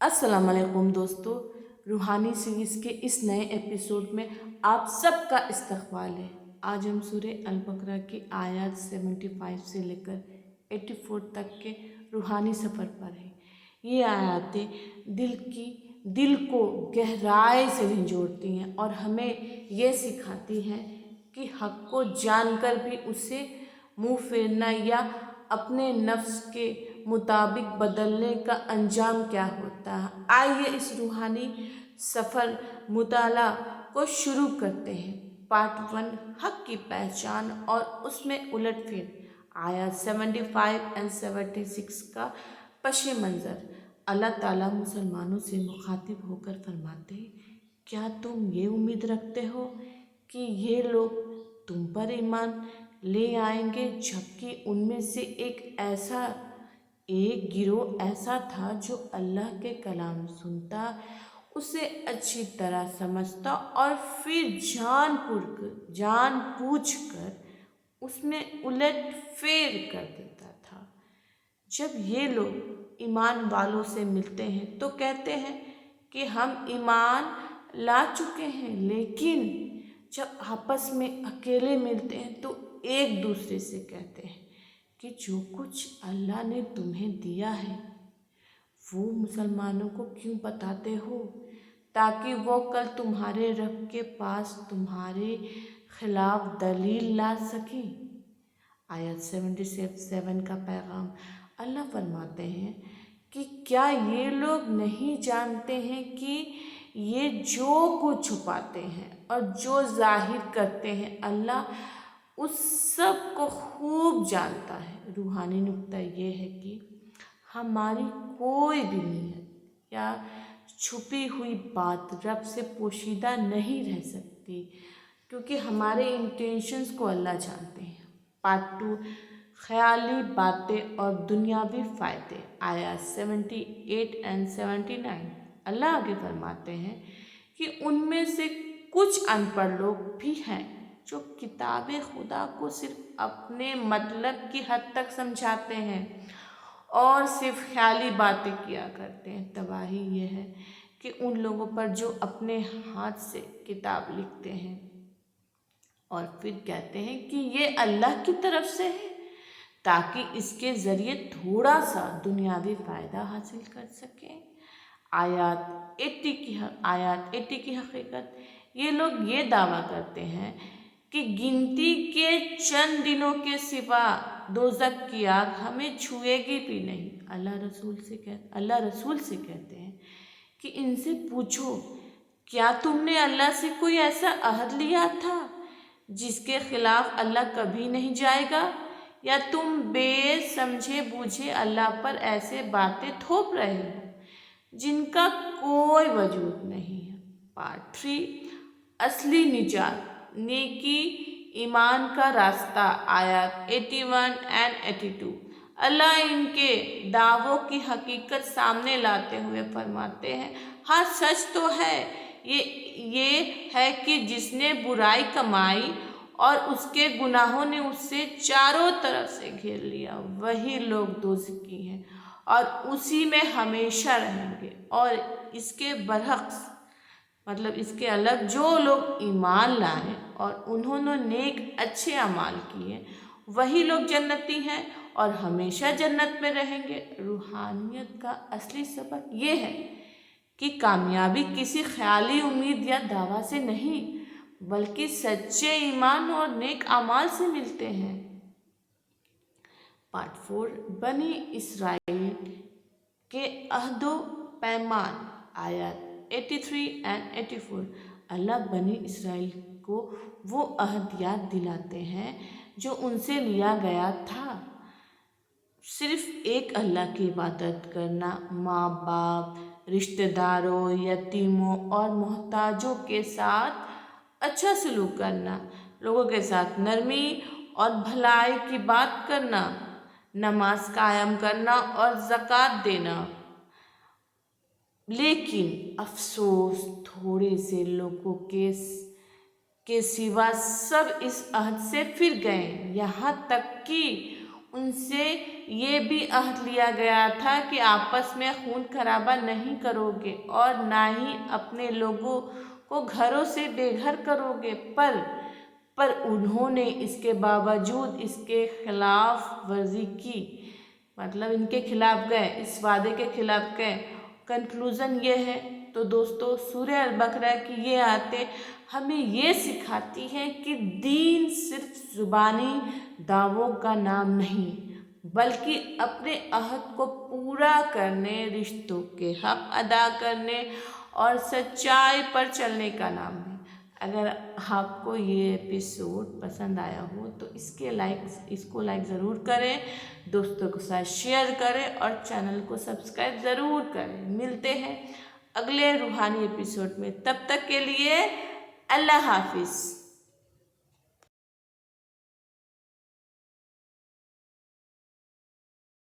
अस्सलाम वालेकुम दोस्तों, रूहानी सीरीज़ के इस नए एपिसोड में आप सबका इस्तकबाल है। आज हम सूरह अल-बकरा की आयत 75 से लेकर 84 तक के रूहानी सफ़र पर हैं। ये आयतें दिल को गहराई से झंझोड़ती हैं और हमें ये सिखाती हैं कि हक़ को जानकर भी उसे मुँह फेरना या अपने नफ्स के मुताबिक बदलने का अंजाम क्या होता है। आइए इस रूहानी सफ़र मुताला को शुरू करते हैं। पार्ट 1, हक़ की पहचान और उसमें उलटफेर। आयत 75 एंड 76 का पश मंज़र। अल्लाह ताला मुसलमानों से मुखातिब होकर फरमाते हैं, क्या तुम ये उम्मीद रखते हो कि ये लोग तुम पर ईमान ले आएंगे, जबकि उनमें से एक गिरोह ऐसा था जो अल्लाह के कलाम सुनता, उसे अच्छी तरह समझता और फिर जानबूझकर उसमें उलट फेर कर देता था। जब ये लोग ईमान वालों से मिलते हैं तो कहते हैं कि हम ईमान ला चुके हैं, लेकिन जब आपस में अकेले मिलते हैं तो एक दूसरे से कहते हैं कि जो कुछ अल्लाह ने तुम्हें दिया है वो मुसलमानों को क्यों बताते हो, ताकि वो कल तुम्हारे रब के पास तुम्हारे खिलाफ दलील ला सकें। आयत 77 का पैगाम। अल्लाह फरमाते हैं कि क्या ये लोग नहीं जानते हैं कि ये जो कुछ छुपाते हैं और जो जाहिर करते हैं अल्लाह उस सब को खूब जानता है। रूहानी नुक्ता ये है कि हमारी कोई भी नीयत या छुपी हुई बात रब से पोशीदा नहीं रह सकती, क्योंकि हमारे इंटेंशंस को अल्लाह जानते हैं। पार्ट 2, ख्याली बातें और दुनियावी फ़ायदे। आयत 78 एंड 79। अल्लाह आगे फरमाते हैं कि उनमें से कुछ अनपढ़ लोग भी हैं जो किताब खुदा को सिर्फ अपने मतलब की हद तक समझाते हैं और सिर्फ ख्याली बातें किया करते हैं। तबाही ये है कि उन लोगों पर जो अपने हाथ से किताब लिखते हैं और फिर कहते हैं कि ये अल्लाह की तरफ से है, ताकि इसके ज़रिए थोड़ा सा दुनियावी फ़ायदा हासिल कर सकें। आयत 80 की हकीकत। ये लोग ये दावा करते हैं कि गिनती के चंद दिनों के सिवा दोज़ख की आग हमें छुएगी भी नहीं। अल्लाह रसूल से कहते हैं कि इनसे पूछो, क्या तुमने अल्लाह से कोई ऐसा अहद लिया था जिसके खिलाफ अल्लाह कभी नहीं जाएगा, या तुम बेसमझे बूझे अल्लाह पर ऐसे बातें थोप रहे हो जिनका कोई वजूद नहीं है। पार्ट 3, असली निजात, नेकी, ईमान का रास्ता। आयत 81 एंड 82। अल्लाह इनके दावों की हकीकत सामने लाते हुए फरमाते हैं, हाँ सच तो है ये है कि जिसने बुराई कमाई और उसके गुनाहों ने उससे चारों तरफ से घेर लिया, वही लोग दोज़खी हैं और उसी में हमेशा रहेंगे। और इसके बरअक्स, मतलब इसके अलग, जो लोग ईमान लाए और उन्होंने नेक अच्छे अमाल किए, वही लोग जन्नती हैं और हमेशा जन्नत में रहेंगे। रूहानियत का असली सबक ये है कि कामयाबी किसी ख्याली उम्मीद या दावा से नहीं, बल्कि सच्चे ईमान और नेक अमाल से मिलते हैं। पार्ट 4, बनी इसराइल के अहदो पैमान। आयत 83 एंड 84। अल्लाह बनी इसराइल को वो अहद याद दिलाते हैं जो उनसे लिया गया था। सिर्फ एक अल्लाह की इबादत करना, माँ बाप, रिश्तेदारों, यतीमों और मोहताजों के साथ अच्छा सलूक करना, लोगों के साथ नरमी और भलाई की बात करना, नमाज कायम करना और ज़कात देना। लेकिन अफसोस, थोड़े से लोगों के सिवा सब इस अहद से फिर गए, यहाँ तक कि उनसे ये भी अहद लिया गया था कि आपस में खून खराबा नहीं करोगे और ना ही अपने लोगों को घरों से बेघर करोगे। पर उन्होंने इसके बावजूद इसके खिलाफ वर्जी की, मतलब इनके खिलाफ गए, इस वादे के खिलाफ गए। कंक्लूज़न ये है। तो दोस्तों, सूरह अल बकरा की ये आयतें हमें ये सिखाती हैं कि दीन सिर्फ ज़ुबानी दावों का नाम नहीं, बल्कि अपने अहद को पूरा करने, रिश्तों के हक अदा करने और सच्चाई पर चलने का नाम है। अगर आपको ये एपिसोड पसंद आया हो तो इसको लाइक ज़रूर करें, दोस्तों के साथ शेयर करें और चैनल को सब्सक्राइब ज़रूर करें। मिलते हैं अगले रूहानी एपिसोड में, तब तक के लिए अल्लाह हाफिज़।